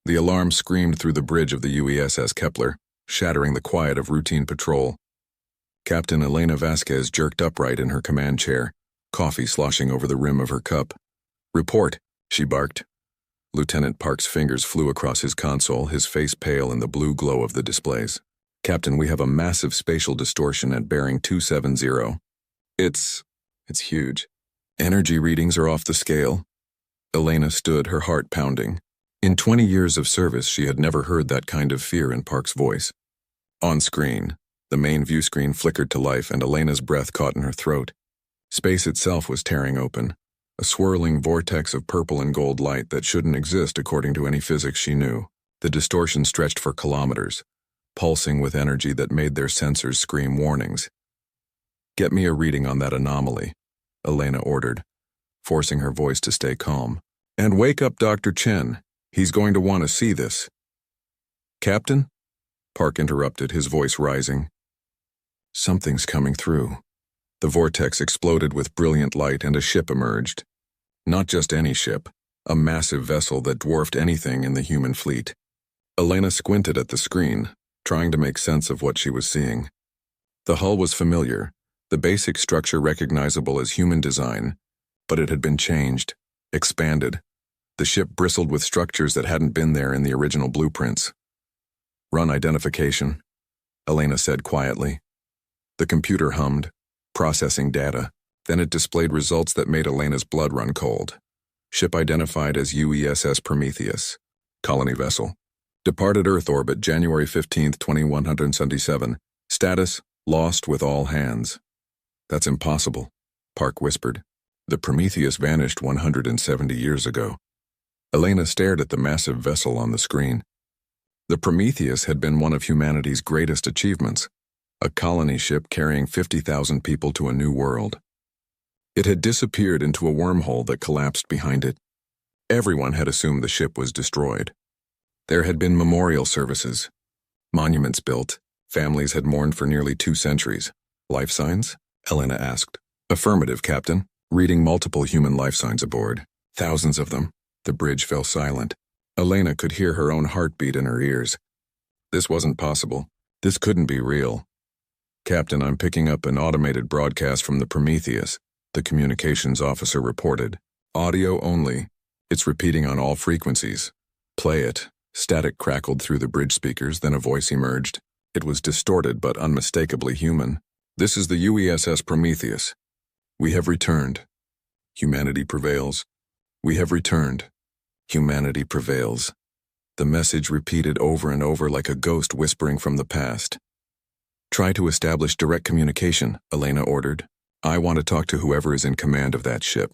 The alarm screamed through the bridge of the UESS Kepler, shattering the quiet of routine patrol. Captain Elena Vasquez jerked upright in her command chair, coffee sloshing over the rim of her cup. "Report," she barked. Lieutenant Park's fingers flew across his console, his face pale in the blue glow of the displays. "Captain, we have a massive spatial distortion at bearing 270. It's huge. Energy readings are off the scale." Elena stood, her heart pounding. In 20 years of service, she had never heard that kind of fear in Park's voice. On screen, the main view screen flickered to life and Elena's breath caught in her throat. Space itself was tearing open, a swirling vortex of purple and gold light that shouldn't exist according to any physics she knew. The distortion stretched for kilometers, pulsing with energy that made their sensors scream warnings. "Get me a reading on that anomaly," Elena ordered, forcing her voice to stay calm. "And wake up Dr. Chen. He's going to want to see this." "Captain?" Park interrupted, his voice rising. "Something's coming through." The vortex exploded with brilliant light and a ship emerged. Not just any ship, a massive vessel that dwarfed anything in the human fleet. Elena squinted at the screen, trying to make sense of what she was seeing. The hull was familiar, the basic structure recognizable as human design, but it had been changed, expanded. The ship bristled with structures that hadn't been there in the original blueprints. "Run identification," Elena said quietly. The computer hummed, processing data. Then it displayed results that made Elena's blood run cold. Ship identified as UESS Prometheus. Colony vessel. Departed Earth orbit January 15, 2177. Status, lost with all hands. "That's impossible," Park whispered. "The Prometheus vanished 170 years ago." Elena stared at the massive vessel on the screen. The Prometheus had been one of humanity's greatest achievements, a colony ship carrying 50,000 people to a new world. It had disappeared into a wormhole that collapsed behind it. Everyone had assumed the ship was destroyed. There had been memorial services, monuments built, families had mourned for nearly 2 centuries. "Life signs?" Elena asked. "Affirmative, Captain. Reading multiple human life signs aboard. Thousands of them." The bridge fell silent. Elena could hear her own heartbeat in her ears. This wasn't possible. This couldn't be real. "Captain, I'm picking up an automated broadcast from the Prometheus," the communications officer reported. "Audio only. It's repeating on all frequencies." "Play it." Static crackled through the bridge speakers, then a voice emerged. It was distorted but unmistakably human. "This is the UESS Prometheus. We have returned. Humanity prevails. We have returned. Humanity prevails." The message repeated over and over like a ghost whispering from the past. "Try to establish direct communication," Elena ordered. "I want to talk to whoever is in command of that ship."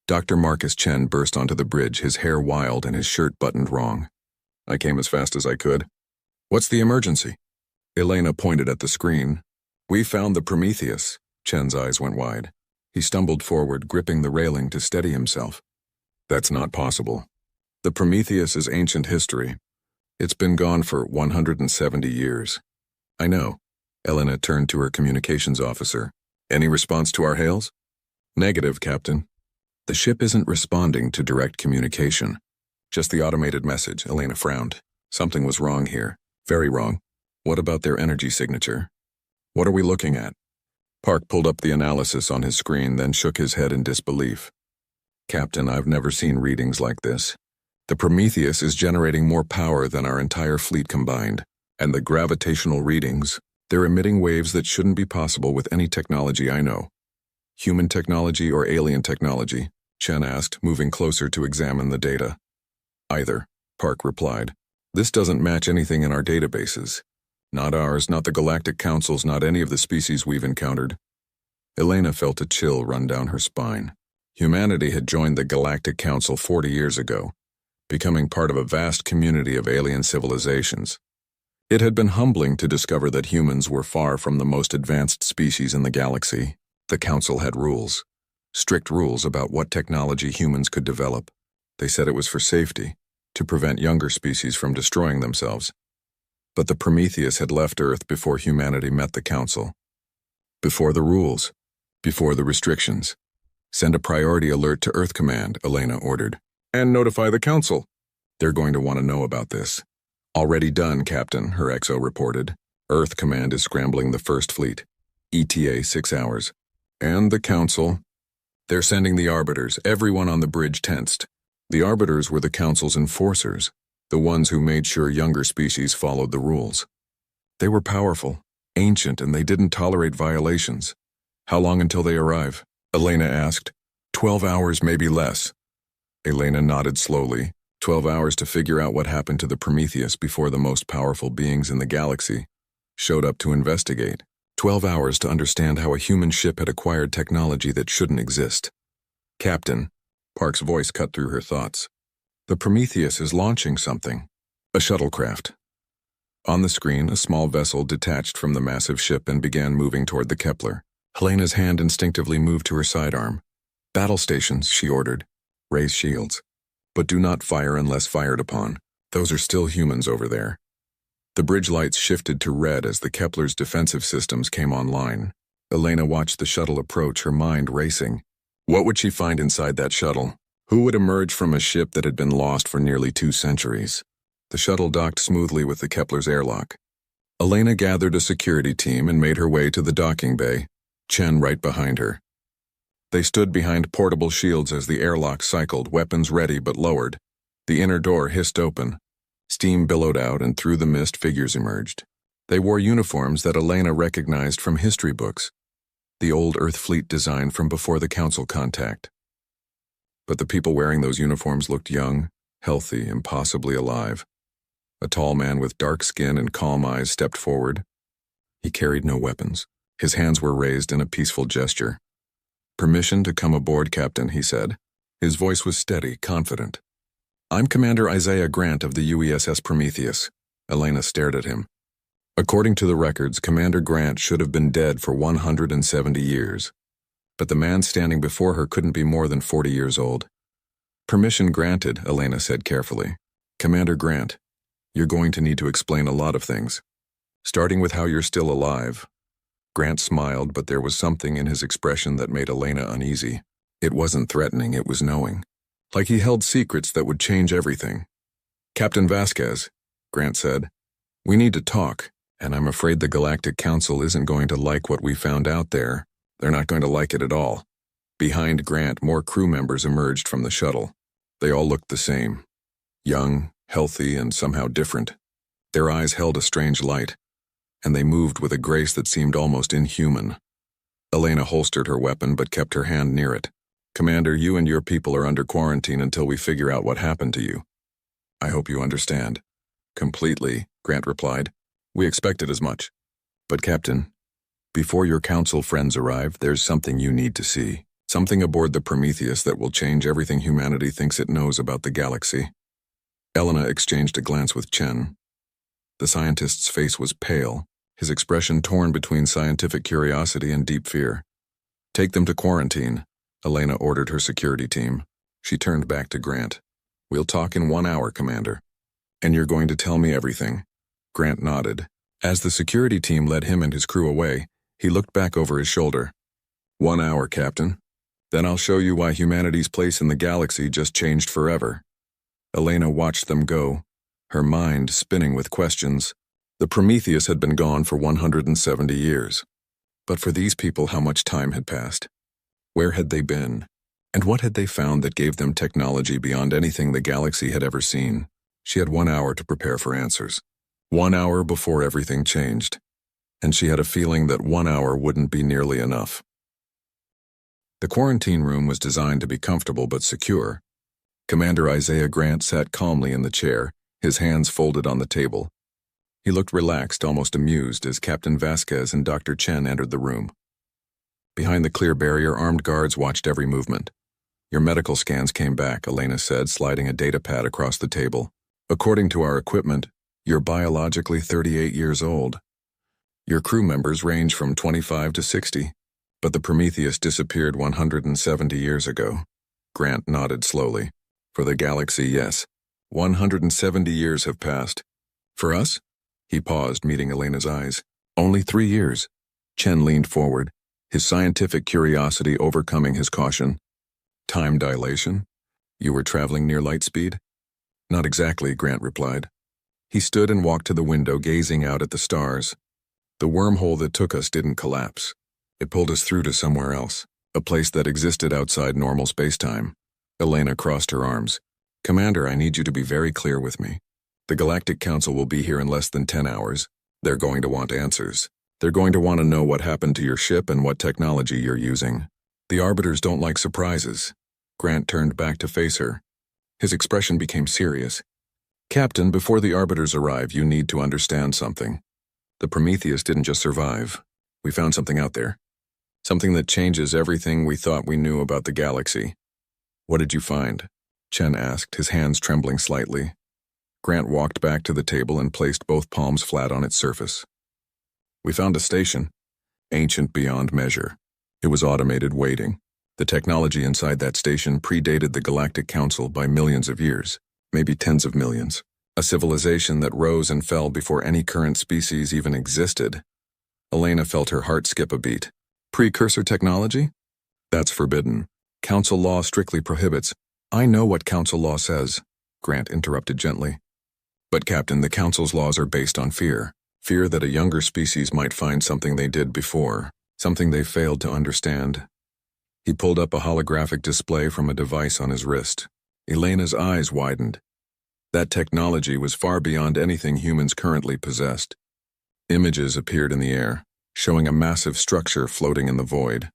Dr. Marcus Chen burst onto the bridge, his hair wild and his shirt buttoned wrong. "I came as fast as I could." "What's the emergency?" Elena pointed at the screen. "We found the Prometheus." Chen's eyes went wide. He stumbled forward, gripping the railing to steady himself. "That's not possible. The Prometheus is ancient history. It's been gone for 170 years. "I know." Elena turned to her communications officer. "Any response to our hails?" "Negative, Captain." "The ship isn't responding to direct communication. Just the automated message." Elena frowned. Something was wrong here. Very wrong. "What about their energy signature? What are we looking at?" Park pulled up the analysis on his screen, then shook his head in disbelief. "Captain, I've never seen readings like this. The Prometheus is generating more power than our entire fleet combined, and the gravitational readings, they're emitting waves that shouldn't be possible with any technology I know." "Human technology or alien technology?" Chen asked, moving closer to examine the data. "Either," Park replied. "This doesn't match anything in our databases. Not ours, not the Galactic Council's, not any of the species we've encountered." Elena felt a chill run down her spine. Humanity had joined the Galactic Council 40 years ago, becoming part of a vast community of alien civilizations. It had been humbling to discover that humans were far from the most advanced species in the galaxy. The Council had rules, strict rules about what technology humans could develop. They said it was for safety, to prevent younger species from destroying themselves. But the Prometheus had left Earth before humanity met the Council. Before the rules, before the restrictions. "Send a priority alert to Earth Command," Elena ordered. "And notify the Council." They're going to want to know about this. Already done, Captain, her XO reported. Earth Command is scrambling the First Fleet. ETA 6 hours. And the Council. They're sending the Arbiters, everyone on the bridge tensed. The Arbiters were the Council's enforcers, the ones who made sure younger species followed the rules. They were powerful, ancient, and they didn't tolerate violations. How long until they arrive? Elena asked. 12 hours, maybe less. Elena nodded slowly. 12 hours to figure out what happened to the Prometheus before the most powerful beings in the galaxy showed up to investigate. 12 hours to understand how a human ship had acquired technology that shouldn't exist. Captain, Park's voice cut through her thoughts. The Prometheus is launching something. A shuttlecraft. On the screen, a small vessel detached from the massive ship and began moving toward the Kepler. Helena's hand instinctively moved to her sidearm. Battle stations, she ordered. Raise shields. But do not fire unless fired upon. Those are still humans over there. The bridge lights shifted to red as the Kepler's defensive systems came online. Elena watched the shuttle approach, her mind racing. What would she find inside that shuttle? Who would emerge from a ship that had been lost for nearly 2 centuries? The shuttle docked smoothly with the Kepler's airlock. Elena gathered a security team and made her way to the docking bay, Chen right behind her. They stood behind portable shields as the airlock cycled, weapons ready but lowered. The inner door hissed open. Steam billowed out, and through the mist figures emerged. They wore uniforms that Elena recognized from history books, the old Earth fleet design from before the Council contact. But the people wearing those uniforms looked young, healthy, and possibly alive. A tall man with dark skin and calm eyes stepped forward. He carried no weapons. His hands were raised in a peaceful gesture. "Permission to come aboard, Captain," he said. His voice was steady, confident. "I'm Commander Isaiah Grant of the UESS Prometheus." Elena stared at him. According to the records, Commander Grant should have been dead for 170 years. But the man standing before her couldn't be more than 40 years old. "Permission granted," Elena said carefully. "Commander Grant, you're going to need to explain a lot of things. Starting with how you're still alive." Grant smiled, but there was something in his expression that made Elena uneasy. It wasn't threatening, it was knowing. Like he held secrets that would change everything. "Captain Vasquez," Grant said, "we need to talk, and I'm afraid the Galactic Council isn't going to like what we found out there. They're not going to like it at all." Behind Grant, more crew members emerged from the shuttle. They all looked the same. Young, healthy, and somehow different. Their eyes held a strange light, and they moved with a grace that seemed almost inhuman. Elena holstered her weapon but kept her hand near it. "Commander, you and your people are under quarantine until we figure out what happened to you." "I hope you understand." "Completely," Grant replied. "We expected as much. But Captain, before your council friends arrive, there's something you need to see. Something aboard the Prometheus that will change everything humanity thinks it knows about the galaxy." Elena exchanged a glance with Chen. The scientist's face was pale, his expression torn between scientific curiosity and deep fear. "Take them to quarantine," Elena ordered her security team. She turned back to Grant. "We'll talk in 1 hour, Commander." "And you're going to tell me everything?" Grant nodded. As the security team led him and his crew away, he looked back over his shoulder. 1 hour, Captain. Then I'll show you why humanity's place in the galaxy just changed forever." Elena watched them go, her mind spinning with questions. The Prometheus had been gone for 170 years. But for these people, how much time had passed? Where had they been? And what had they found that gave them technology beyond anything the galaxy had ever seen? She had 1 hour to prepare for answers. 1 hour before everything changed. And she had a feeling that 1 hour wouldn't be nearly enough. The quarantine room was designed to be comfortable but secure. Commander Isaiah Grant sat calmly in the chair, his hands folded on the table. He looked relaxed, almost amused, as Captain Vasquez and Dr. Chen entered the room. Behind the clear barrier, armed guards watched every movement. "Your medical scans came back," Elena said, sliding a data pad across the table. "According to our equipment, you're biologically 38 years old. Your crew members range from 25 to 60, but the Prometheus disappeared 170 years ago." Grant nodded slowly. "For the galaxy, yes. 170 years have passed. For us?" He paused, meeting Elena's eyes. "Only 3 years." Chen leaned forward, his scientific curiosity overcoming his caution. "Time dilation? You were traveling near light speed?" Not exactly, Grant replied. He stood and walked to the window, gazing out at the stars. The wormhole that took us didn't collapse. It pulled us through to somewhere else, a place that existed outside normal space-time. Elena crossed her arms. Commander, I need you to be very clear with me. The Galactic Council will be here in less than 10 hours. They're going to want answers. They're going to want to know what happened to your ship and what technology you're using. The Arbiters don't like surprises. Grant turned back to face her. His expression became serious. Captain, before the Arbiters arrive, you need to understand something. The Prometheus didn't just survive. We found something out there. Something that changes everything we thought we knew about the galaxy. What did you find? Chen asked, his hands trembling slightly. Grant walked back to the table and placed both palms flat on its surface. We found a station, ancient beyond measure. It was automated waiting. The technology inside that station predated the Galactic Council by millions of years, maybe tens of millions. A civilization that rose and fell before any current species even existed. Elena felt her heart skip a beat. Precursor technology? That's forbidden. Council law strictly prohibits. I know what Council law says, Grant interrupted gently. But Captain, the Council's laws are based on fear. Fear that a younger species might find something they did before, something they failed to understand. He pulled up a holographic display from a device on his wrist. Elena's eyes widened. That technology was far beyond anything humans currently possessed. Images appeared in the air, showing a massive structure floating in the void.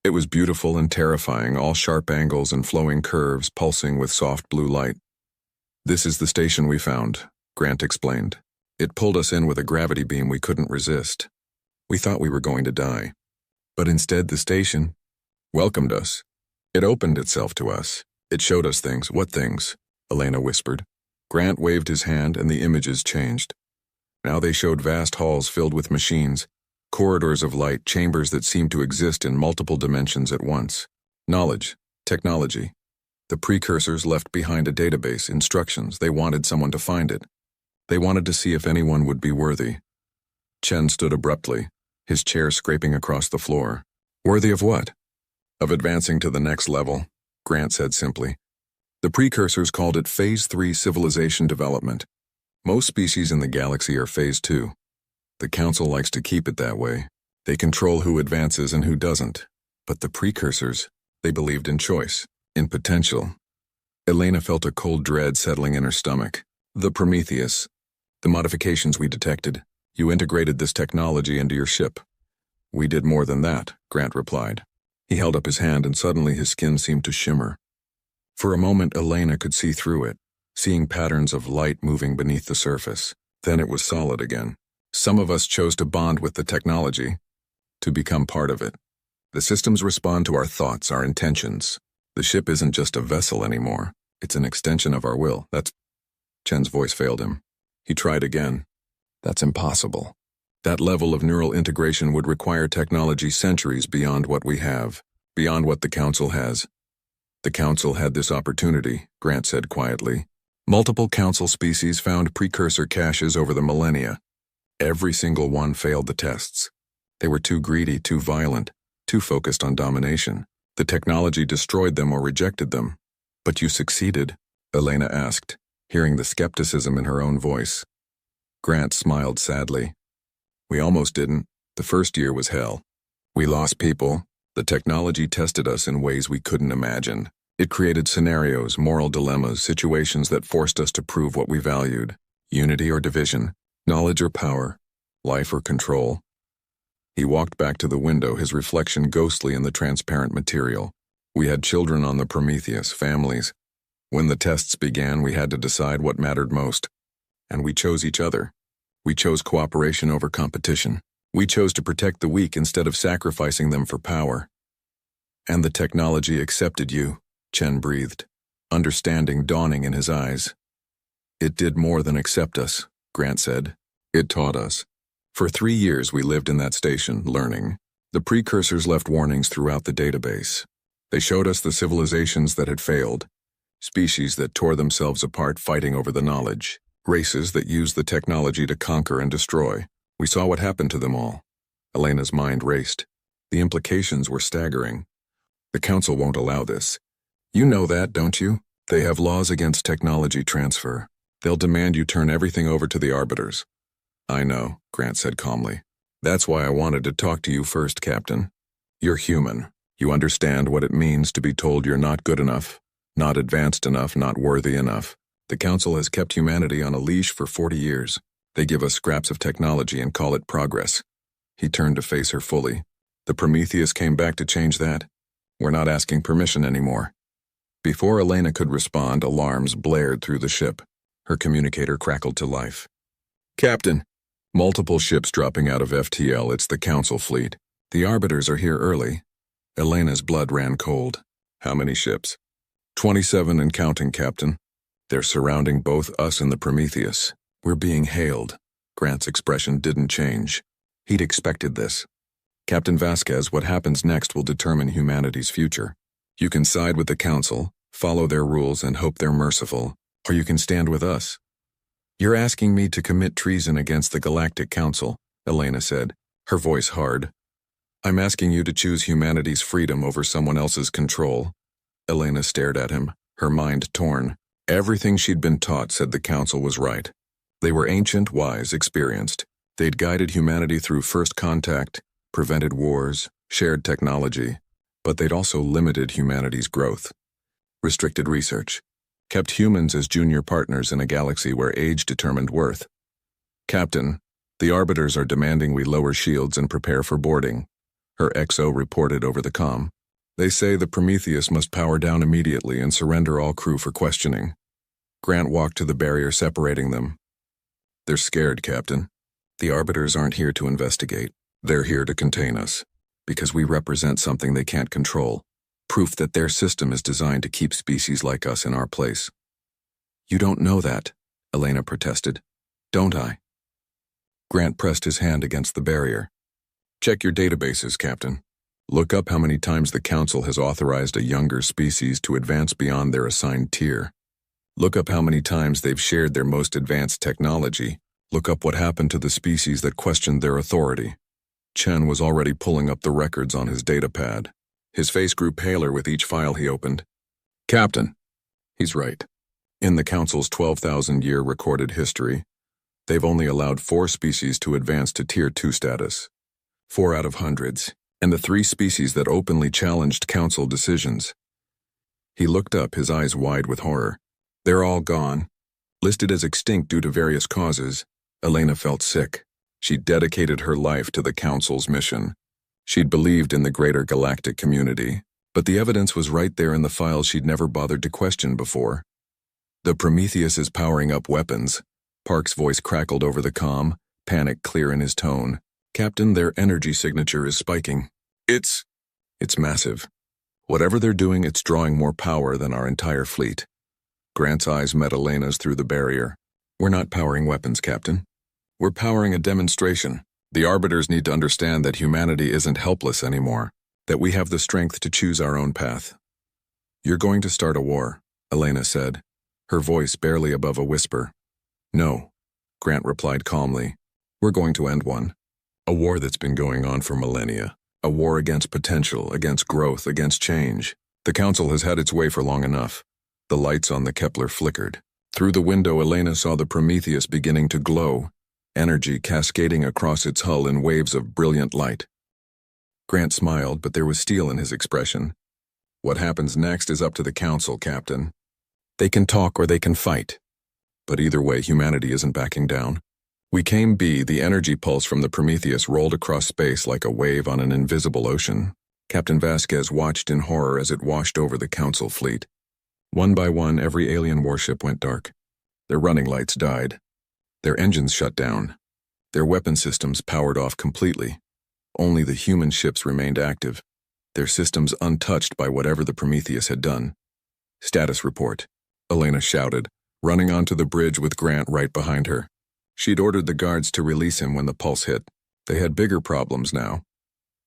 It was beautiful and terrifying, all sharp angles and flowing curves pulsing with soft blue light. This is the station we found, Grant explained. It pulled us in with a gravity beam we couldn't resist. We thought we were going to die. But instead the station welcomed us. It opened itself to us. It showed us things. What things? Elena whispered. Grant waved his hand and the images changed. Now they showed vast halls filled with machines, corridors of light, chambers that seemed to exist in multiple dimensions at once. Knowledge, technology. The precursors left behind a database, instructions. They wanted someone to find it. They wanted to see if anyone would be worthy. Chen stood abruptly, his chair scraping across the floor. Worthy of what? Of advancing to the next level, Grant said simply. The precursors called it Phase 3 civilization development. Most species in the galaxy are Phase 2. The Council likes to keep it that way. They control who advances and who doesn't. But the precursors, they believed in choice, in potential. Elena felt a cold dread settling in her stomach. The Prometheus. The modifications we detected. You integrated this technology into your ship. We did more than that, Grant replied. He held up his hand and suddenly his skin seemed to shimmer. For a moment Elena could see through it, seeing patterns of light moving beneath the surface. Then it was solid again. Some of us chose to bond with the technology, to become part of it. The systems respond to our thoughts, our intentions. The ship isn't just a vessel anymore. It's an extension of our will. Chen's voice failed him. He tried again. That's impossible. That level of neural integration would require technology centuries beyond what we have, beyond what the Council has. The Council had this opportunity, Grant said quietly. Multiple Council species found precursor caches over the millennia. Every single one failed the tests. They were too greedy, too violent, too focused on domination. The technology destroyed them or rejected them. But you succeeded, Elena asked, hearing the skepticism in her own voice. Grant smiled sadly. We almost didn't. The first year was hell. We lost people. The technology tested us in ways we couldn't imagine. It created scenarios, moral dilemmas, situations that forced us to prove what we valued. Unity or division, knowledge or power, life or control. He walked back to the window, his reflection ghostly in the transparent material. We had children on the Prometheus, families. When the tests began, we had to decide what mattered most. And we chose each other. We chose cooperation over competition. We chose to protect the weak instead of sacrificing them for power. And the technology accepted you, Chen breathed, understanding dawning in his eyes. It did more than accept us, Grant said. It taught us. For 3 years we lived in that station, learning. The precursors left warnings throughout the database. They showed us the civilizations that had failed, species that tore themselves apart fighting over the knowledge, races that used the technology to conquer and destroy. We saw what happened to them all. Elena's mind raced. The implications were staggering. The Council won't allow this. You know that, don't you? They have laws against technology transfer. They'll demand you turn everything over to the Arbiters. I know, Grant said calmly. That's why I wanted to talk to you first, Captain. You're human. You understand what it means to be told you're not good enough, not advanced enough, not worthy enough. The Council has kept humanity on a leash for 40 years. They give us scraps of technology and call it progress. He turned to face her fully. The Prometheus came back to change that. We're not asking permission anymore. Before Elena could respond, alarms blared through the ship. Her communicator crackled to life. Captain, multiple ships dropping out of FTL. It's the Council fleet. The Arbiters are here early. Elena's blood ran cold. How many ships? 27 and counting, Captain. They're surrounding both us and the Prometheus. We're being hailed. Grant's expression didn't change. He'd expected this. Captain Vasquez, what happens next will determine humanity's future. You can side with the Council, follow their rules and hope they're merciful, or you can stand with us. You're asking me to commit treason against the Galactic Council, Elena said, her voice hard. I'm asking you to choose humanity's freedom over someone else's control. Elena stared at him, her mind torn. Everything she'd been taught said the Council was right. They were ancient, wise, experienced. They'd guided humanity through first contact, prevented wars, shared technology, but they'd also limited humanity's growth. Restricted research. Kept humans as junior partners in a galaxy where age determined worth. Captain, the Arbiters are demanding we lower shields and prepare for boarding. Her XO reported over the comm. They say the Prometheus must power down immediately and surrender all crew for questioning. Grant walked to the barrier separating them. They're scared, Captain. The Arbiters aren't here to investigate. They're here to contain us, because we represent something they can't control. Proof that their system is designed to keep species like us in our place. You don't know that, Elena protested. Don't I? Grant pressed his hand against the barrier. Check your databases, Captain. Look up how many times the Council has authorized a younger species to advance beyond their assigned tier. Look up how many times they've shared their most advanced technology. Look up what happened to the species that questioned their authority. Chen was already pulling up the records on his datapad. His face grew paler with each file he opened. Captain. He's right. In the Council's 12,000-year recorded history, they've only allowed 4 species to advance to Tier 2 status. 4 out of hundreds, and the 3 species that openly challenged Council decisions. He looked up, his eyes wide with horror. They're all gone. Listed as extinct due to various causes, Elena felt sick. She'd dedicated her life to the Council's mission. She'd believed in the greater galactic community, but the evidence was right there in the files she'd never bothered to question before. The Prometheus is powering up weapons. Park's voice crackled over the comm, panic clear in his tone. Captain, their energy signature is spiking. It's massive. Whatever they're doing, it's drawing more power than our entire fleet. Grant's eyes met Elena's through the barrier. We're not powering weapons, Captain. We're powering a demonstration. The Arbiters need to understand that humanity isn't helpless anymore, that we have the strength to choose our own path. You're going to start a war, Elena said, her voice barely above a whisper. No, Grant replied calmly. We're going to end one. A war that's been going on for millennia. A war against potential, against growth, against change. The Council has had its way for long enough. The lights on the Kepler flickered. Through the window, Elena saw the Prometheus beginning to glow, energy cascading across its hull in waves of brilliant light. Grant smiled, but there was steel in his expression. What happens next is up to the Council, Captain. They can talk or they can fight. But either way, humanity isn't backing down. We came B, the energy pulse from the Prometheus rolled across space like a wave on an invisible ocean. Captain Vasquez watched in horror as it washed over the Council fleet. One by one, every alien warship went dark. Their running lights died. Their engines shut down. Their weapon systems powered off completely. Only the human ships remained active, their systems untouched by whatever the Prometheus had done. Status report, Elena shouted, running onto the bridge with Grant right behind her. She'd ordered the guards to release him when the pulse hit. They had bigger problems now.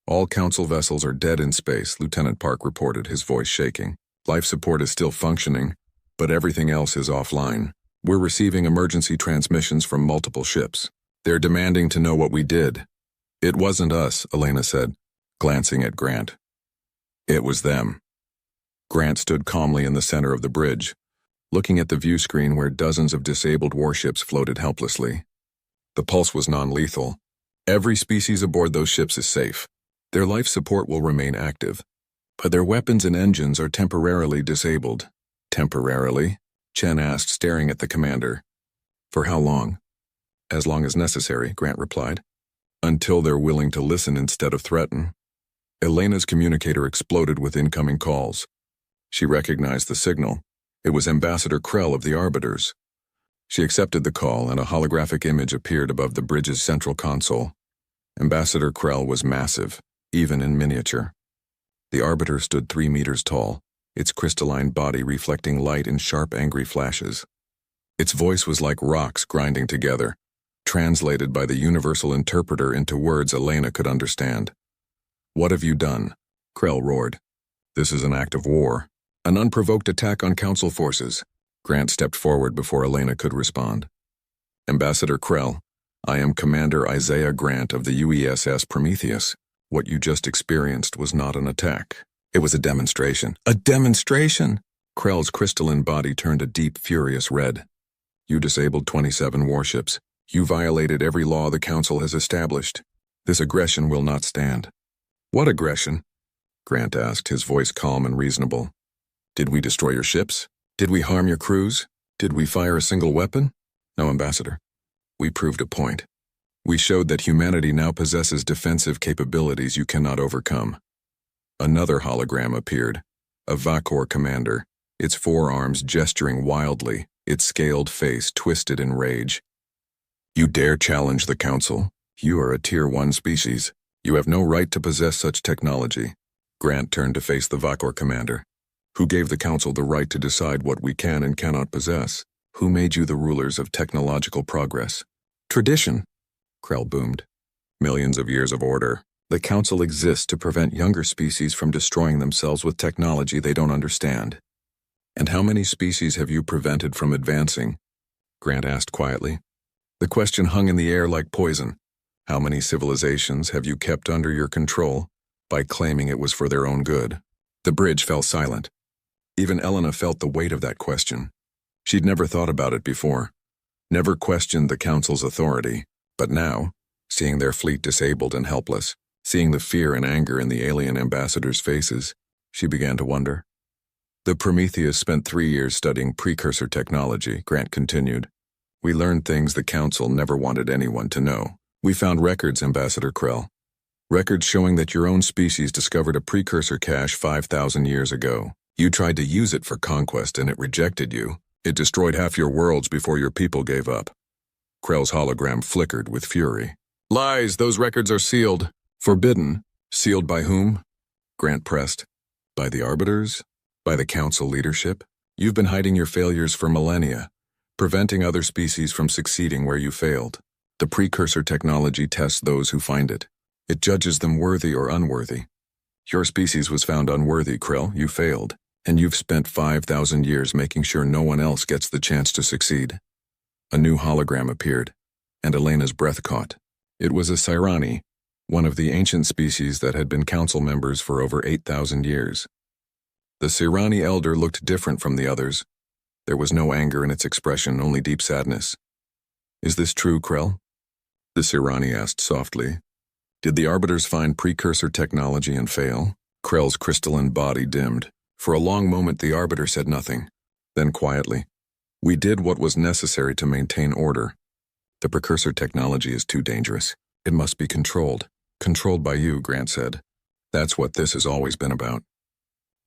All Council vessels are dead in space, Lieutenant Park reported, his voice shaking. Life support is still functioning, but everything else is offline. We're receiving emergency transmissions from multiple ships. They're demanding to know what we did. It wasn't us, Elena said, glancing at Grant. It was them. Grant stood calmly in the center of the bridge, looking at the view screen where dozens of disabled warships floated helplessly. The pulse was non-lethal. Every species aboard those ships is safe. Their life support will remain active, but their weapons and engines are temporarily disabled. Temporarily? Chen asked, staring at the commander. For how long? As long as necessary, Grant replied. Until they're willing to listen instead of threaten. Elena's communicator exploded with incoming calls. She recognized the signal. It was Ambassador Krell of the Arbiters. She accepted the call, and a holographic image appeared above the bridge's central console. Ambassador Krell was massive, even in miniature. The Arbiter stood 3 meters tall, its crystalline body reflecting light in sharp, angry flashes. Its voice was like rocks grinding together, translated by the universal interpreter into words Elena could understand. "What have you done?" Krell roared. "This is an act of war. An unprovoked attack on Council forces." Grant stepped forward before Elena could respond. "Ambassador Krell, I am Commander Isaiah Grant of the UESS Prometheus. What you just experienced was not an attack. It was a demonstration." "A demonstration?" Krell's crystalline body turned a deep, furious red. "You disabled 27 warships. You violated every law the Council has established. This aggression will not stand." "What aggression?" Grant asked, his voice calm and reasonable. "Did we destroy your ships? Did we harm your crews? Did we fire a single weapon? No, Ambassador. We proved a point. We showed that humanity now possesses defensive capabilities you cannot overcome." Another hologram appeared, a Vakor commander, its forearms gesturing wildly, its scaled face twisted in rage. "You dare challenge the Council? You are a Tier 1 species. You have no right to possess such technology." Grant turned to face the Vakor commander. "Who gave the Council the right to decide what we can and cannot possess? Who made you the rulers of technological progress?" "Tradition," Krell boomed. "Millions of years of order. The Council exists to prevent younger species from destroying themselves with technology they don't understand." "And how many species have you prevented from advancing?" Grant asked quietly. The question hung in the air like poison. How many civilizations have you kept under your control by claiming it was for their own good? The bridge fell silent. Even Elena felt the weight of that question. She'd never thought about it before, never questioned the Council's authority, but now, seeing their fleet disabled and helpless, seeing the fear and anger in the alien ambassadors' faces, she began to wonder. "The Prometheus spent 3 years studying precursor technology," Grant continued. "We learned things the Council never wanted anyone to know. We found records, Ambassador Krell. Records showing that your own species discovered a precursor cache 5,000 years ago. You tried to use it for conquest and it rejected you. It destroyed half your worlds before your people gave up." Krell's hologram flickered with fury. "Lies, those records are sealed. Forbidden. Sealed by whom?" Grant pressed. "By the Arbiters? By the Council leadership? You've been hiding your failures for millennia, preventing other species from succeeding where you failed. The precursor technology tests those who find it. It judges them worthy or unworthy. Your species was found unworthy, Krell. You failed. And you've spent 5,000 years making sure no one else gets the chance to succeed." A new hologram appeared, and Elena's breath caught. It was a Sirani, one of the ancient species that had been council members for over 8,000 years. The Sirani elder looked different from the others. There was no anger in its expression, only deep sadness. "Is this true, Krell?" the Sirani asked softly. "Did the Arbiters find precursor technology and fail?" Krell's crystalline body dimmed. For a long moment the Arbiter said nothing. Then quietly, "We did what was necessary to maintain order. The precursor technology is too dangerous. It must be controlled. Controlled by you," Grant said. "That's what this has always been about.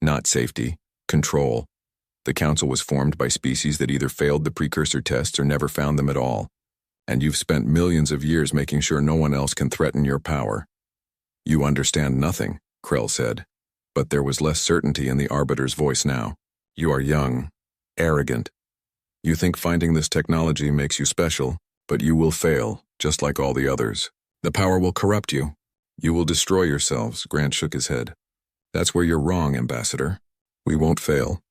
Not safety, control. The Council was formed by species that either failed the precursor tests or never found them at all. And you've spent millions of years making sure no one else can threaten your power." "You understand nothing," Krell said. But there was less certainty in the Arbiter's voice now. "You are young, arrogant. You think finding this technology makes you special, but you will fail, just like all the others. The power will corrupt you. You will destroy yourselves." Grant shook his head. "That's where you're wrong, Ambassador. We won't fail.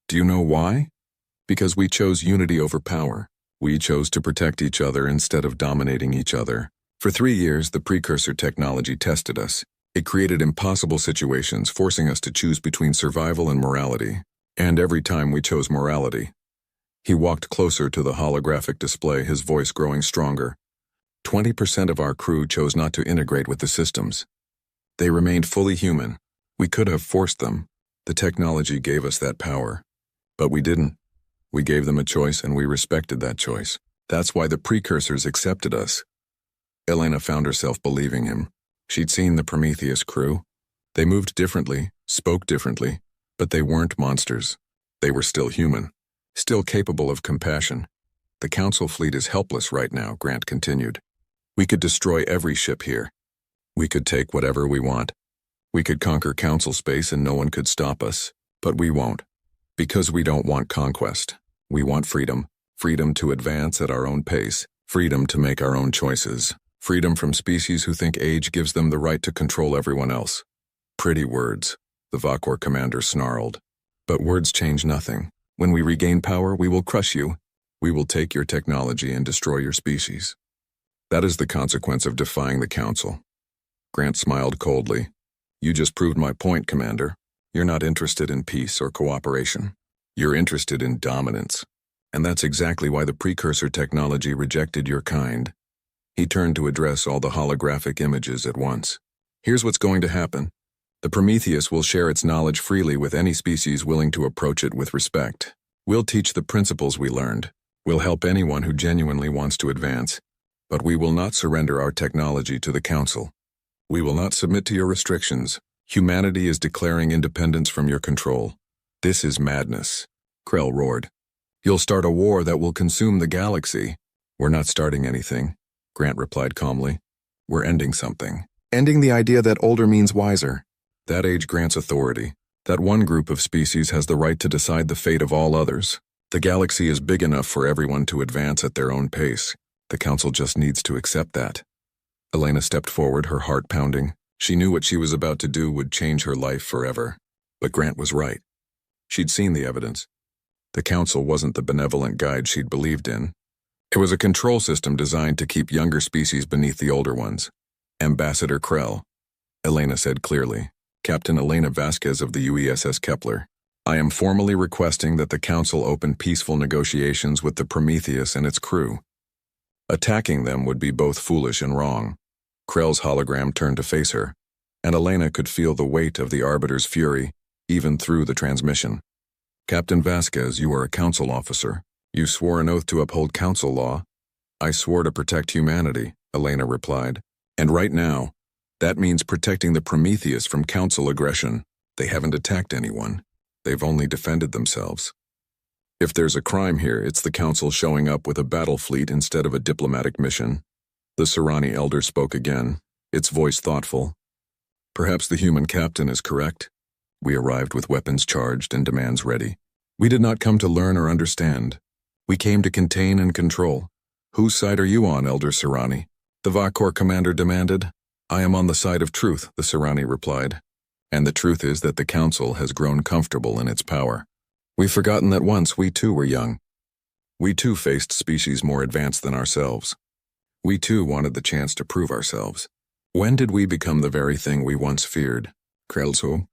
Do you know why? Because we chose unity over power. We chose to protect each other instead of dominating each other. For 3 years, the precursor technology tested us. It created impossible situations, forcing us to choose between survival and morality. And every time we chose morality, He walked closer to the holographic display, his voice growing stronger. 20% of our crew chose not to integrate with the systems. They remained fully human. We could have forced them. The technology gave us that power. But we didn't. We gave them a choice and we respected that choice. That's why the precursors accepted us. Elena found herself believing him. She'd seen the Prometheus crew. They moved differently, spoke differently, but they weren't monsters. They were still human, still capable of compassion. The Council fleet is helpless right now, Grant continued. We could destroy every ship here. We could take whatever we want. We could conquer Council space and no one could stop us. But we won't. Because we don't want conquest. We want freedom. Freedom to advance at our own pace. Freedom to make our own choices. Freedom from species who think age gives them the right to control everyone else. Pretty words, the Vakor commander snarled. But words change nothing. When we regain power, we will crush you. We will take your technology and destroy your species. That is the consequence of defying the Council. Grant smiled coldly. You just proved my point, Commander. You're not interested in peace or cooperation. You're interested in dominance. And that's exactly why the precursor technology rejected your kind. He turned to address all the holographic images at once. Here's what's going to happen. The Prometheus will share its knowledge freely with any species willing to approach it with respect. We'll teach the principles we learned. We'll help anyone who genuinely wants to advance. But we will not surrender our technology to the Council. We will not submit to your restrictions. Humanity is declaring independence from your control. This is madness. Krell roared. You'll start a war that will consume the galaxy. We're not starting anything, Grant replied calmly. We're ending something. Ending the idea that older means wiser. That age grants authority. That one group of species has the right to decide the fate of all others. The galaxy is big enough for everyone to advance at their own pace. The Council just needs to accept that. Elena stepped forward, her heart pounding. She knew what she was about to do would change her life forever. But Grant was right. She'd seen the evidence. The Council wasn't the benevolent guide she'd believed in. It was a control system designed to keep younger species beneath the older ones. Ambassador Krell, Elena said clearly. Captain Elena Vasquez of the UESS Kepler. I am formally requesting that the Council open peaceful negotiations with the Prometheus and its crew. Attacking them would be both foolish and wrong. Krell's hologram turned to face her, and Elena could feel the weight of the Arbiter's fury, even through the transmission. Captain Vasquez, you are a Council officer. You swore an oath to uphold Council law. I swore to protect humanity, Elena replied. And right now, that means protecting the Prometheus from Council aggression. They haven't attacked anyone. They've only defended themselves. If there's a crime here, it's the Council showing up with a battle fleet instead of a diplomatic mission. The Serani elder spoke again, its voice thoughtful. Perhaps the human captain is correct. We arrived with weapons charged and demands ready. We did not come to learn or understand. We came to contain and control. Whose side are you on, Elder Serani? The Vakor commander demanded. I am on the side of truth, the Serani replied. And the truth is that the Council has grown comfortable in its power. We've forgotten that once we too were young. We too faced species more advanced than ourselves. We too wanted the chance to prove ourselves. When did we become the very thing we once feared? Krelso?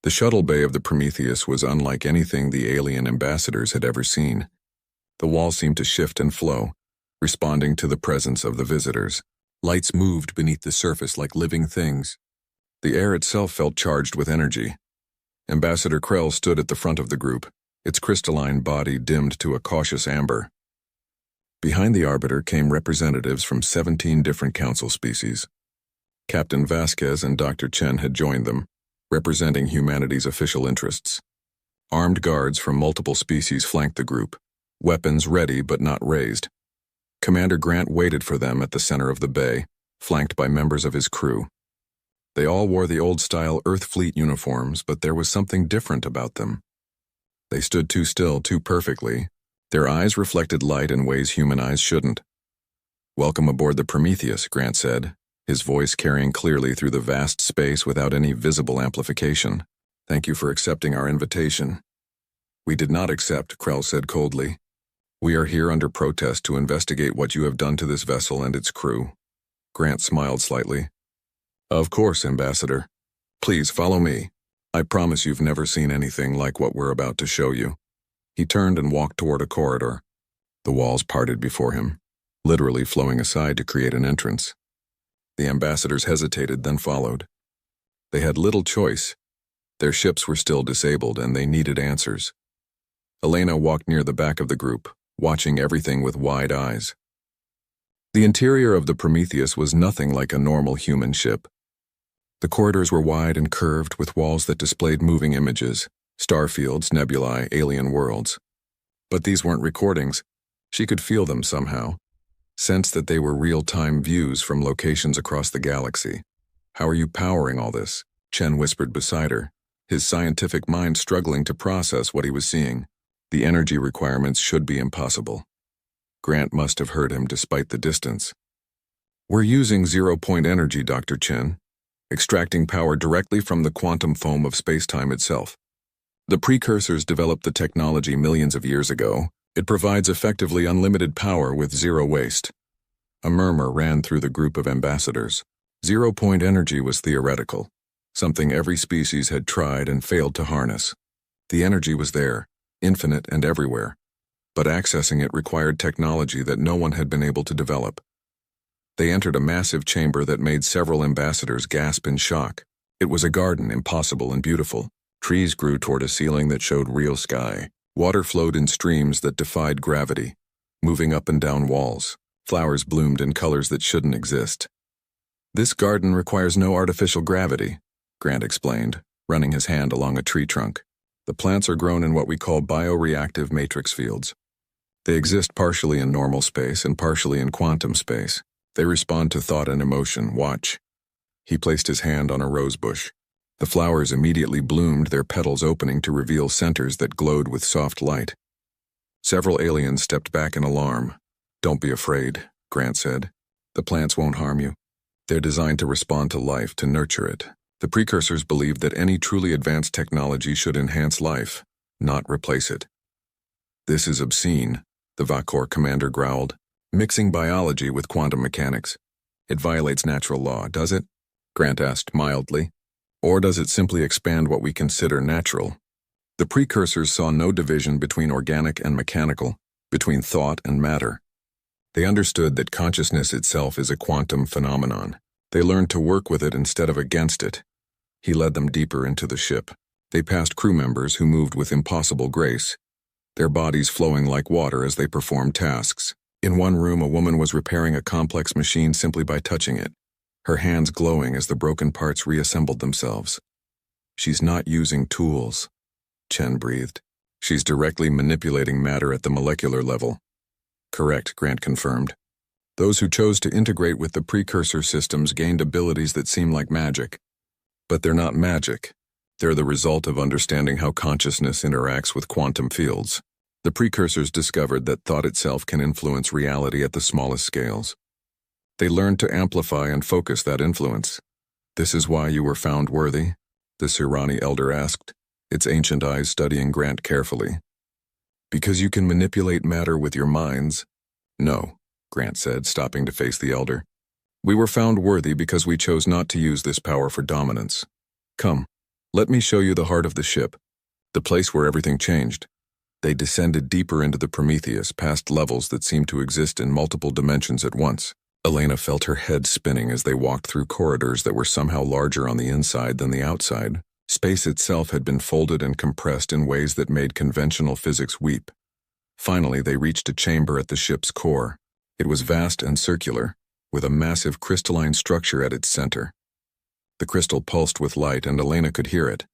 The shuttle bay of the Prometheus was unlike anything the alien ambassadors had ever seen. The wall seemed to shift and flow, responding to the presence of the visitors. Lights moved beneath the surface like living things. The air itself felt charged with energy. Ambassador Krell stood at the front of the group, its crystalline body dimmed to a cautious amber. Behind the Arbiter came representatives from 17 different Council species. Captain Vasquez and Dr. Chen had joined them, representing humanity's official interests. Armed guards from multiple species flanked the group, weapons ready but not raised. Commander Grant waited for them at the center of the bay, flanked by members of his crew. They all wore the old-style Earth Fleet uniforms, but there was something different about them. They stood too still, too perfectly. Their eyes reflected light in ways human eyes shouldn't. Welcome aboard the Prometheus, Grant said, his voice carrying clearly through the vast space without any visible amplification. Thank you for accepting our invitation. We did not accept, Krell said coldly. We are here under protest to investigate what you have done to this vessel and its crew. Grant smiled slightly. Of course, Ambassador. Please follow me. I promise you've never seen anything like what we're about to show you. He turned and walked toward a corridor. The walls parted before him, literally flowing aside to create an entrance. The ambassadors hesitated, then followed. They had little choice. Their ships were still disabled, and they needed answers. Elena walked near the back of the group, watching everything with wide eyes. The interior of the Prometheus was nothing like a normal human ship. The corridors were wide and curved, with walls that displayed moving images, starfields, nebulae, alien worlds. But these weren't recordings. She could feel them somehow, sense that they were real-time views from locations across the galaxy. "How are you powering all this?" Chen whispered beside her, his scientific mind struggling to process what he was seeing. The energy requirements should be impossible. Grant must have heard him despite the distance. "We're using zero-point energy, Dr. Chen, extracting power directly from the quantum foam of space-time itself. The precursors developed the technology millions of years ago. It provides effectively unlimited power with zero waste." A murmur ran through the group of ambassadors. Zero-point energy was theoretical, something every species had tried and failed to harness. The energy was there, infinite and everywhere, but accessing it required technology that no one had been able to develop. They entered a massive chamber that made several ambassadors gasp in shock. It was a garden, impossible and beautiful. Trees grew toward a ceiling that showed real sky. Water flowed in streams that defied gravity, moving up and down walls. Flowers bloomed in colors that shouldn't exist. "This garden requires no artificial gravity," Grant explained, running his hand along a tree trunk. "The plants are grown in what we call bioreactive matrix fields. They exist partially in normal space and partially in quantum space. They respond to thought and emotion. Watch." He placed his hand on a rose bush. The flowers immediately bloomed, their petals opening to reveal centers that glowed with soft light. Several aliens stepped back in alarm. "Don't be afraid," Grant said. "The plants won't harm you. They're designed to respond to life, to nurture it. The precursors believed that any truly advanced technology should enhance life, not replace it." "This is obscene," the Vakor commander growled, "mixing biology with quantum mechanics. It violates natural law, does it?" Grant asked mildly. "Or does it simply expand what we consider natural?" The precursors saw no division between organic and mechanical, between thought and matter. They understood that consciousness itself is a quantum phenomenon. They learned to work with it instead of against it. He led them deeper into the ship. They passed crew members who moved with impossible grace, their bodies flowing like water as they performed tasks. In one room, a woman was repairing a complex machine simply by touching it, her hands glowing as the broken parts reassembled themselves. "She's not using tools," Chen breathed. "She's directly manipulating matter at the molecular level." "Correct," Grant confirmed. "Those who chose to integrate with the precursor systems gained abilities that seem like magic. But they're not magic. They're the result of understanding how consciousness interacts with quantum fields. The precursors discovered that thought itself can influence reality at the smallest scales. They learned to amplify and focus that influence." "This is why you were found worthy?" the Sirani elder asked, its ancient eyes studying Grant carefully. "Because you can manipulate matter with your minds?" "No," Grant said, stopping to face the elder. "We were found worthy because we chose not to use this power for dominance. Come, let me show you the heart of the ship, the place where everything changed." They descended deeper into the Prometheus, past levels that seemed to exist in multiple dimensions at once. Elena felt her head spinning as they walked through corridors that were somehow larger on the inside than the outside. Space itself had been folded and compressed in ways that made conventional physics weep. Finally, they reached a chamber at the ship's core. It was vast and circular, with a massive crystalline structure at its center. The crystal pulsed with light, and Elena could hear it.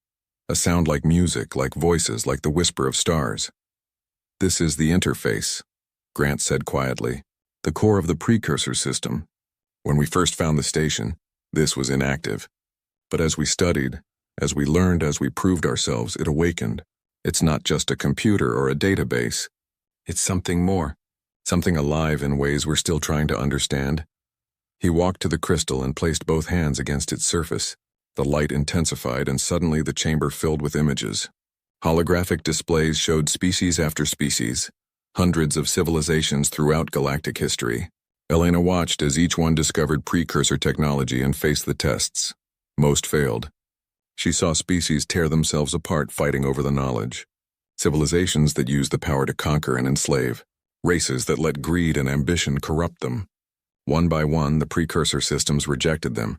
A sound like music, like voices, like the whisper of stars. "This is the interface," Grant said quietly. "The core of the precursor system. When we first found the station, this was inactive. But as we studied, as we learned, as we proved ourselves, it awakened. It's not just a computer or a database. It's something more, something alive in ways we're still trying to understand." He walked to the crystal and placed both hands against its surface. The light intensified, and suddenly the chamber filled with images. Holographic displays showed species after species, hundreds of civilizations throughout galactic history. Elena watched as each one discovered precursor technology and faced the tests. Most failed. She saw species tear themselves apart fighting over the knowledge. Civilizations that use the power to conquer and enslave. Races that let greed and ambition corrupt them. One by one, the precursor systems rejected them,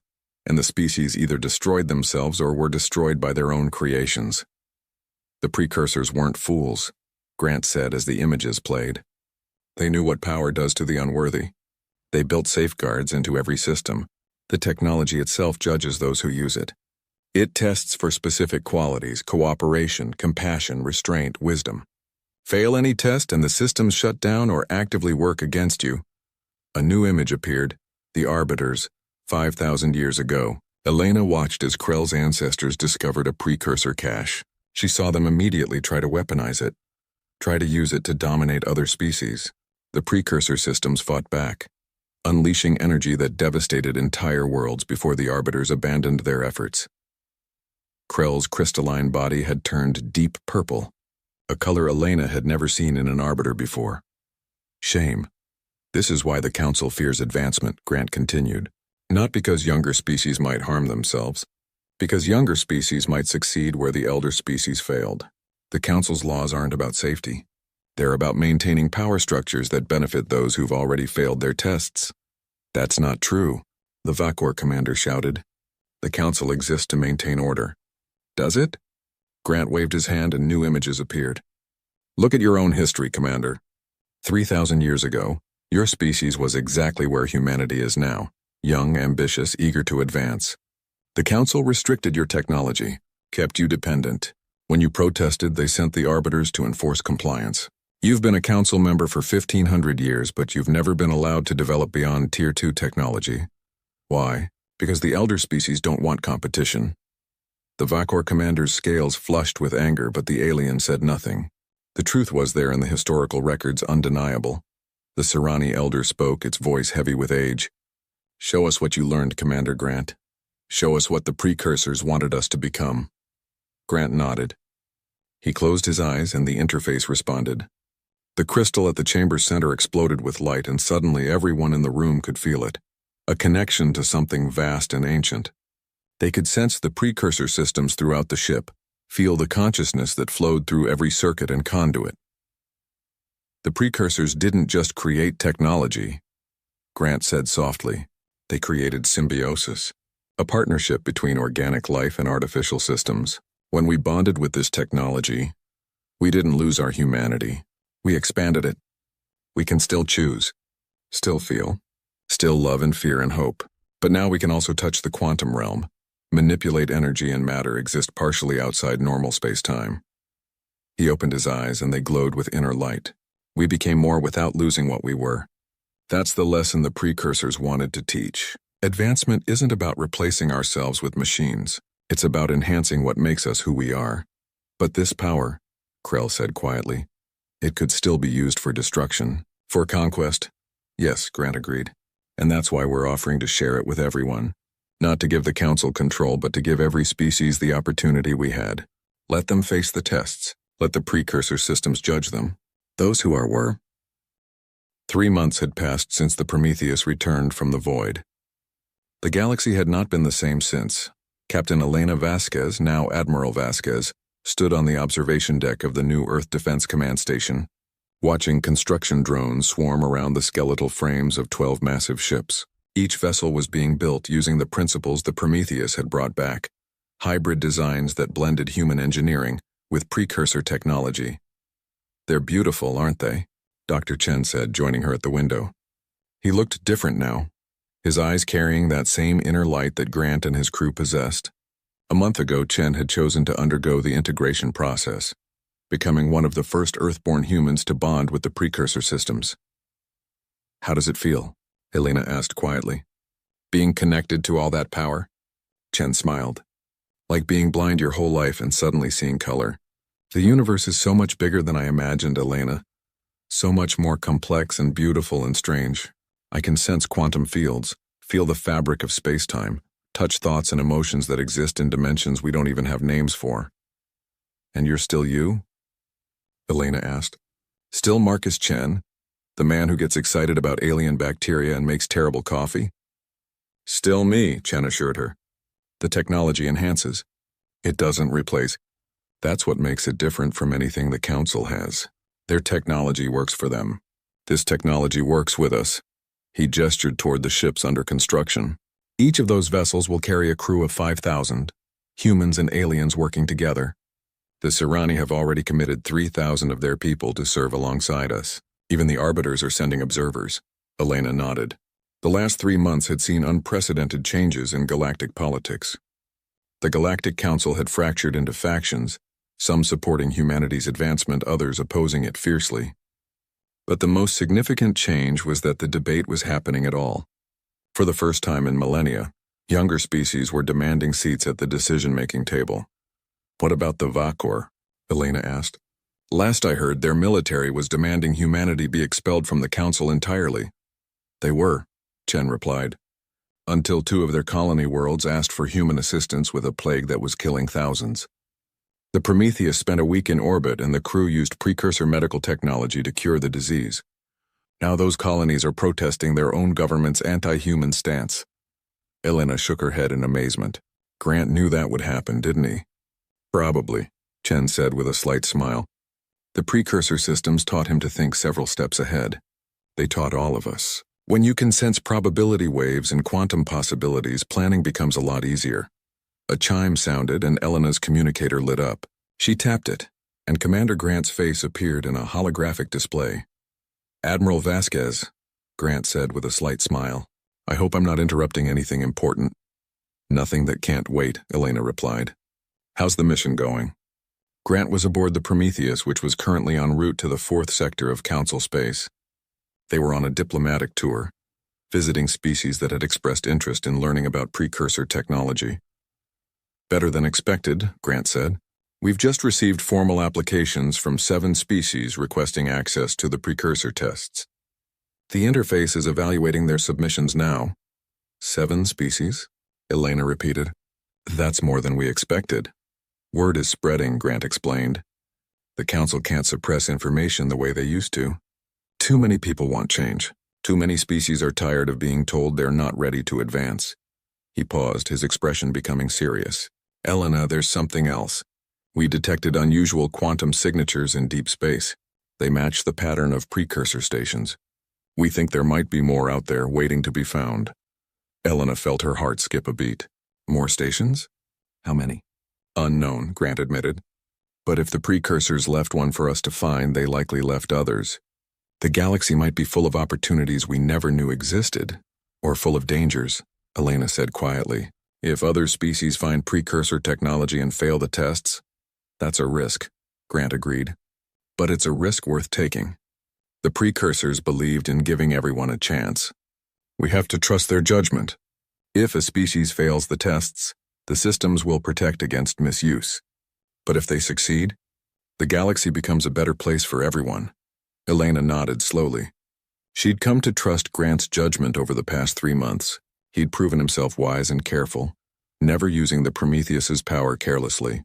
and the species either destroyed themselves or were destroyed by their own creations. The precursors weren't fools, Grant said as the images played. They knew what power does to the unworthy. They built safeguards into every system. The technology itself judges those who use it. It tests for specific qualities: cooperation, compassion, restraint, wisdom. Fail any test and the systems shut down or actively work against you. A new image appeared, the Arbiters, 5,000 years ago. Elena watched as Krell's ancestors discovered a precursor cache. She saw them immediately try to weaponize it, try to use it to dominate other species. The precursor systems fought back, unleashing energy that devastated entire worlds before the Arbiters abandoned their efforts. Krell's crystalline body had turned deep purple, a color Elena had never seen in an Arbiter before. Shame. This is why the Council fears advancement, Grant continued. Not because younger species might harm themselves, because younger species might succeed where the elder species failed. The Council's laws aren't about safety. They're about maintaining power structures that benefit those who've already failed their tests. That's not true, the Vakor commander shouted. The Council exists to maintain order. Does it? Grant waved his hand and new images appeared. Look at your own history, Commander. 3,000 years ago, your species was exactly where humanity is now, young, ambitious, eager to advance. The Council restricted your technology, kept you dependent. When you protested, they sent the Arbiters to enforce compliance. You've been a Council member for 1,500 years, but you've never been allowed to develop beyond Tier 2 technology. Why? Because the elder species don't want competition. The Vakor commander's scales flushed with anger, but the alien said nothing. The truth was there in the historical records, undeniable. The Serani elder spoke, its voice heavy with age. Show us what you learned, Commander Grant. Show us what the precursors wanted us to become. Grant nodded. He closed his eyes and the interface responded. The crystal at the chamber's center exploded with light, and suddenly everyone in the room could feel it. A connection to something vast and ancient. They could sense the precursor systems throughout the ship, feel the consciousness that flowed through every circuit and conduit. The precursors didn't just create technology, Grant said softly. They created symbiosis, a partnership between organic life and artificial systems. When we bonded with this technology, we didn't lose our humanity. We expanded it. We can still choose, still feel, still love and fear and hope. But now we can also touch the quantum realm. Manipulate energy and matter exist partially outside normal space-time. He opened his eyes and they glowed with inner light. We became more without losing what we were. That's the lesson the precursors wanted to teach. Advancement isn't about replacing ourselves with machines. It's about enhancing what makes us who we are. But this power, Krell said quietly, it could still be used for destruction. For conquest. Yes, Grant agreed. And that's why we're offering to share it with everyone. Not to give the Council control, but to give every species the opportunity we had. Let them face the tests. Let the precursor systems judge them. Those who were. 3 months had passed since the Prometheus returned from the void. The galaxy had not been the same since. Captain Elena Vasquez, now Admiral Vasquez, stood on the observation deck of the new Earth Defense Command Station, watching construction drones swarm around the skeletal frames of 12 massive ships. Each vessel was being built using the principles the Prometheus had brought back, hybrid designs that blended human engineering with precursor technology. They're beautiful, aren't they? Dr. Chen said, joining her at the window. He looked different now, his eyes carrying that same inner light that Grant and his crew possessed. A month ago, Chen had chosen to undergo the integration process, becoming one of the first Earthborn humans to bond with the precursor systems. How does it feel? Elena asked quietly. Being connected to all that power? Chen smiled. Like being blind your whole life and suddenly seeing color. The universe is so much bigger than I imagined, Elena. So much more complex and beautiful and strange. I can sense quantum fields, feel the fabric of space-time, touch thoughts and emotions that exist in dimensions we don't even have names for. And you're still you? Elena asked. Still Marcus Chen? The man who gets excited about alien bacteria and makes terrible coffee? Still me, Chen assured her. The technology enhances. It doesn't replace. That's what makes it different from anything the Council has. Their technology works for them. This technology works with us. He gestured toward the ships under construction. Each of those vessels will carry a crew of 5,000, humans and aliens working together. The Sirani have already committed 3,000 of their people to serve alongside us. Even the Arbiters are sending observers. Elena nodded. The last 3 months had seen unprecedented changes in galactic politics. The Galactic Council had fractured into factions, some supporting humanity's advancement, others opposing it fiercely. But the most significant change was that the debate was happening at all. For the first time in millennia, younger species were demanding seats at the decision-making table. What about the Vakor? Elena asked. Last I heard, their military was demanding humanity be expelled from the Council entirely. They were, Chen replied, until 2 of their colony worlds asked for human assistance with a plague that was killing thousands. The Prometheus spent a week in orbit and the crew used precursor medical technology to cure the disease. Now those colonies are protesting their own government's anti-human stance. Elena shook her head in amazement. Grant knew that would happen, didn't he? Probably, Chen said with a slight smile. The precursor systems taught him to think several steps ahead. They taught all of us. When you can sense probability waves and quantum possibilities, planning becomes a lot easier. A chime sounded and Elena's communicator lit up. She tapped it, and Commander Grant's face appeared in a holographic display. Admiral Vasquez, Grant said with a slight smile. I hope I'm not interrupting anything important. Nothing that can't wait, Elena replied. How's the mission going? Grant was aboard the Prometheus, which was currently en route to the 4th sector of Council space. They were on a diplomatic tour, visiting species that had expressed interest in learning about precursor technology. Better than expected, Grant said. We've just received formal applications from 7 species requesting access to the precursor tests. The interface is evaluating their submissions now. 7 species? Elena repeated. That's more than we expected. Word is spreading, Grant explained. The Council can't suppress information the way they used to. Too many people want change. Too many species are tired of being told they're not ready to advance. He paused, his expression becoming serious. Elena, there's something else. We detected unusual quantum signatures in deep space. They match the pattern of precursor stations. We think there might be more out there waiting to be found. Elena felt her heart skip a beat. More stations? How many? Unknown, Grant admitted. But if the precursors left one for us to find, they likely left others. The galaxy might be full of opportunities we never knew existed, or full of dangers, Elena said quietly. If other species find precursor technology and fail the tests, that's a risk, Grant agreed. But it's a risk worth taking. The precursors believed in giving everyone a chance. We have to trust their judgment. If a species fails the tests, the systems will protect against misuse. But if they succeed, the galaxy becomes a better place for everyone. Elena nodded slowly. She'd come to trust Grant's judgment over the past 3 months. He'd proven himself wise and careful, never using the Prometheus's power carelessly.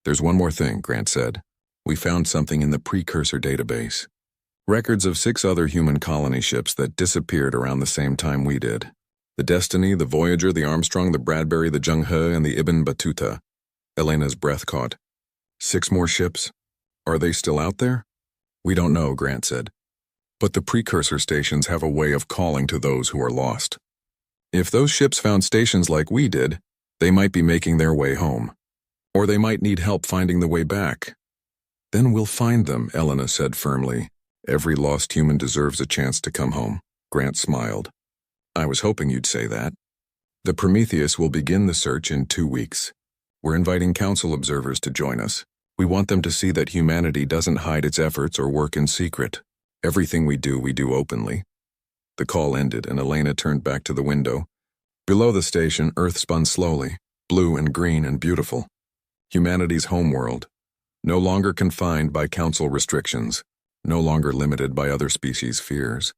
There's one more thing, Grant said. We found something in the precursor database. Records of 6 other human colony ships that disappeared around the same time we did. The Destiny, the Voyager, the Armstrong, the Bradbury, the Jung-He, and the Ibn Battuta. Elena's breath caught. 6 more ships? Are they still out there? We don't know, Grant said. But the precursor stations have a way of calling to those who are lost. If those ships found stations like we did, they might be making their way home. Or they might need help finding the way back. Then we'll find them, Elena said firmly. Every lost human deserves a chance to come home. Grant smiled. I was hoping you'd say that. The Prometheus will begin the search in 2 weeks. We're inviting Council observers to join us. We want them to see that humanity doesn't hide its efforts or work in secret. Everything we do openly. The call ended and Elena turned back to the window. Below the station, Earth spun slowly, blue and green and beautiful. Humanity's homeworld. No longer confined by Council restrictions. No longer limited by other species' fears.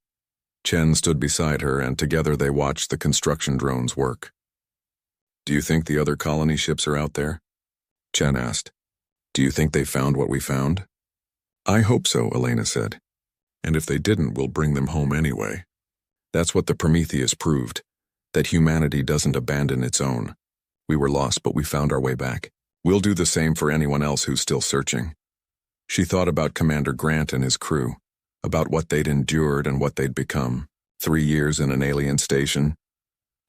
Chen stood beside her and together they watched the construction drones work. Do you think the other colony ships are out there? Chen asked. Do you think they found what we found? I hope so, Elena said. And if they didn't, we'll bring them home anyway. That's what the Prometheus proved, that humanity doesn't abandon its own. We were lost, but we found our way back. We'll do the same for anyone else who's still searching. She thought about Commander Grant and his crew, about what they'd endured and what they'd become. 3 years in an alien station,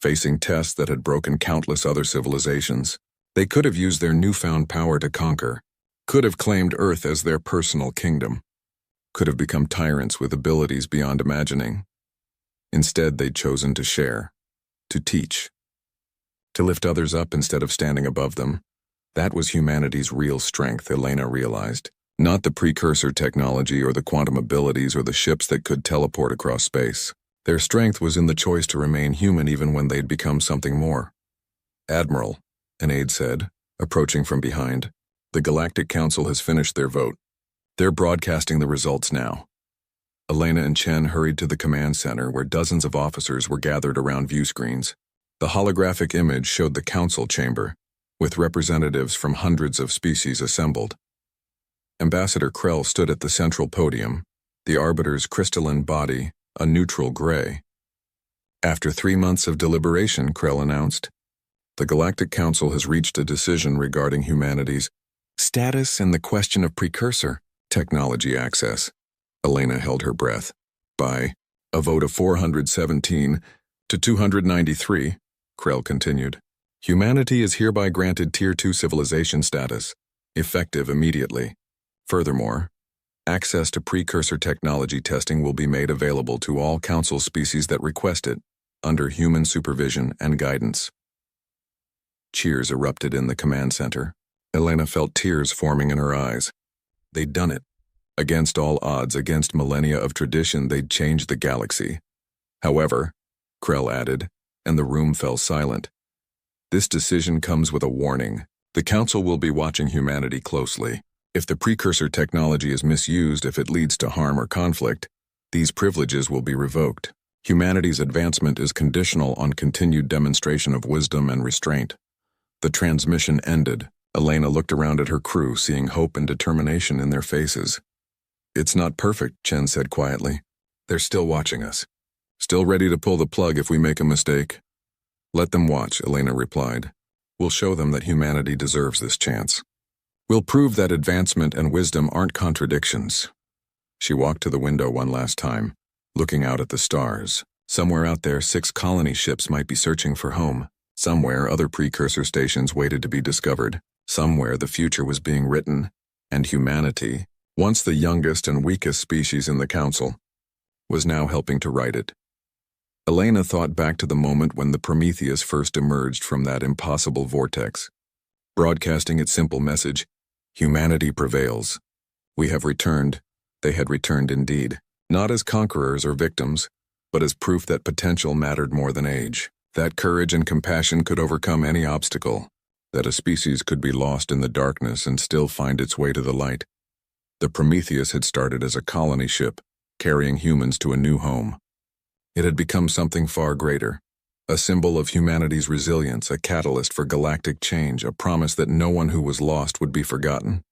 facing tests that had broken countless other civilizations. They could have used their newfound power to conquer, could have claimed Earth as their personal kingdom, could have become tyrants with abilities beyond imagining. Instead, they'd chosen to share, to teach, to lift others up instead of standing above them. That was humanity's real strength, Elena realized. Not the precursor technology or the quantum abilities or the ships that could teleport across space. Their strength was in the choice to remain human even when they'd become something more. "Admiral," an aide said, approaching from behind, "the Galactic Council has finished their vote. They're broadcasting the results now." Elena and Chen hurried to the command center where dozens of officers were gathered around view screens. The holographic image showed the council chamber, with representatives from hundreds of species assembled. Ambassador Krell stood at the central podium, the Arbiter's crystalline body a neutral gray. After 3 months of deliberation, Krell announced, "The Galactic Council has reached a decision regarding humanity's status and the question of precursor technology access." Elena held her breath. "By a vote of 417 to 293, Krell continued, "humanity is hereby granted Tier 2 civilization status, effective immediately. Furthermore, access to precursor technology testing will be made available to all Council species that request it, under human supervision and guidance." Cheers erupted in the command center. Elena felt tears forming in her eyes. They'd done it. Against all odds, against millennia of tradition, they'd changed the galaxy. "However," Krell added, and the room fell silent, "this decision comes with a warning. The Council will be watching humanity closely. If the precursor technology is misused, if it leads to harm or conflict, these privileges will be revoked. Humanity's advancement is conditional on continued demonstration of wisdom and restraint." The transmission ended. Elena looked around at her crew, seeing hope and determination in their faces. "It's not perfect," Chen said quietly. "They're still watching us. Still ready to pull the plug if we make a mistake." "Let them watch," Elena replied. "We'll show them that humanity deserves this chance. We'll prove that advancement and wisdom aren't contradictions." She walked to the window one last time, looking out at the stars. Somewhere out there, 6 colony ships might be searching for home. Somewhere, other precursor stations waited to be discovered. Somewhere, the future was being written, and humanity, once the youngest and weakest species in the Council, was now helping to write it. Elena thought back to the moment when the Prometheus first emerged from that impossible vortex, broadcasting its simple message, "Humanity prevails. We have returned." They had returned indeed, not as conquerors or victims, but as proof that potential mattered more than age, that courage and compassion could overcome any obstacle, that a species could be lost in the darkness and still find its way to the light. The Prometheus had started as a colony ship, carrying humans to a new home. It had become something far greater, a symbol of humanity's resilience, a catalyst for galactic change, a promise that no one who was lost would be forgotten.